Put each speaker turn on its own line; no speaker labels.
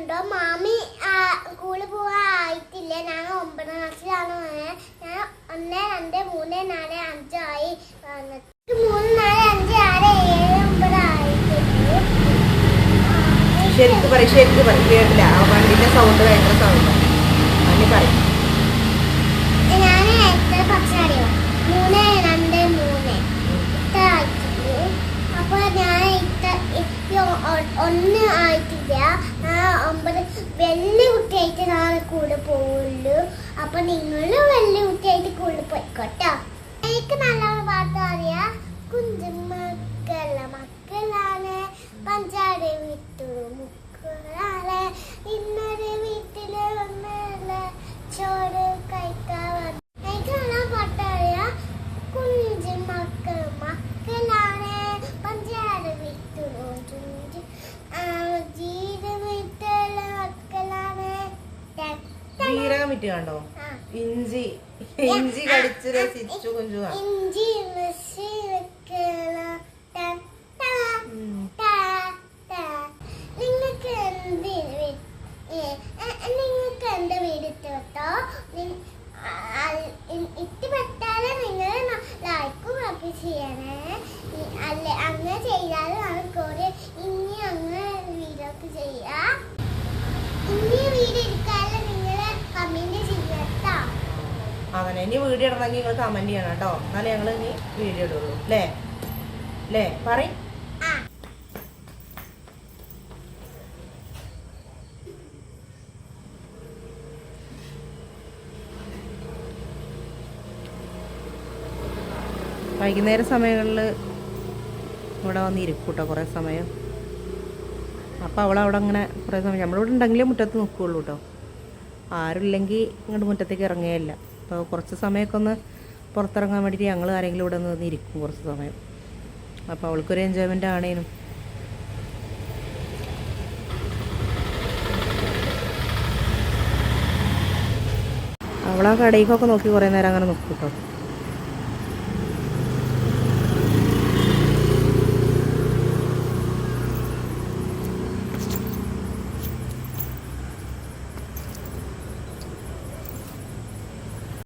കണ്ടോ മാമി സ്കൂളിൽ പോകാൻ ആയിട്ടില്ല. ഞാൻ 9ാം ക്ലാസ്സിലാണ്. ഞാൻ 1 2 3 4 5 ആയി. 3 4 5 6 7 9 ആയിട്ടുണ്ട്.
ശരിക്കും കേട്ടില്ല. ആ വണ്ടിന്റെ സൗണ്ട് ഭയങ്കര സൗണ്ട്. അങ്ങനെ പറയും.
ഞാൻ എത്ര ഭക്ഷണം അറിയോ? 3 2 3 ഇത്ര ആയിട്ടുണ്ട്. അപ്പൊ ഞാൻ ഒന്ന് ആയിട്ടില്ല. 9 വലിയ കുട്ടിയായിട്ട് നാളെ കൂടെ പോവുള്ളൂ. അപ്പൊ നിങ്ങള് വലിയ കുട്ടിയായിട്ട് കൂടെ പോയിക്കോട്ടോ. എനിക്ക് നല്ല പാട്ട് അറിയാ. മക്കളാണ് പഞ്ചാര വിട്ടു മുക്കളാണ് ഇന്നൊരു വീട്ടില് വന്നല്ല ചോറ് കഴിക്കാൻ. എനിക്ക് നല്ല പാട്ട് അറിയാ. മക്കളാണ് പഞ്ചാര വിട്ടു
ജീരകം വിറ്റ് കണ്ടോ? ഇഞ്ചി കടിച്ച് രസിച്ചു കുഞ്ചു.
ഇഞ്ചി നിങ്ങൾക്ക് എന്ത് വീടിട്ടോ ഇഷ്ടപ്പെട്ടാല് നിങ്ങൾ ലൈക്കും ഒക്കെ ചെയ്യണേ. അല്ലെ അങ്ങനെ ചെയ്താലും നമുക്ക് ഇനി അങ്ങനെ വീഡിയോ ഒക്കെ ചെയ്യാം. ഇനി വീഡിയോ എടുക്കാതെ നിങ്ങള് കമന്റ് ചെയ്യട്ടോ.
അങ്ങനെ ഇനി വീഡിയോ ഇടണമെങ്കിൽ നിങ്ങൾ കമന്റ് ചെയ്യണം കേട്ടോ. എന്നാലേ ഞങ്ങൾ ഇനി വീഡിയോ ഇടുള്ളൂ. അല്ലേ പറയും. വൈകുന്നേര സമയങ്ങളിൽ ഇവിടെ വന്നിരിക്കും കേട്ടോ കുറേ സമയം. അപ്പോൾ അവളവിടെ അങ്ങനെ കുറേ സമയം നമ്മളിവിടെ ഉണ്ടെങ്കിലേ മുറ്റത്ത് നിൽക്കുകയുള്ളൂ കേട്ടോ. ആരുമില്ലെങ്കിൽ ഇങ്ങോട്ട് മുറ്റത്തേക്ക് ഇറങ്ങുകയില്ല. അപ്പോൾ കുറച്ച് സമയമൊക്കെ ഒന്ന് പുറത്തിറങ്ങാൻ വേണ്ടിയിട്ട് ഞങ്ങൾ ആരെങ്കിലും ഇവിടെ നിന്ന് ഇരിക്കും കുറച്ച് സമയം. അപ്പോൾ അവൾക്കൊരു എൻജോയ്മെൻ്റ് ആണേനും. അവളാ കടയിലേക്കൊക്കെ നോക്കി കുറേ നേരം അങ്ങനെ നിൽക്കും കേട്ടോ.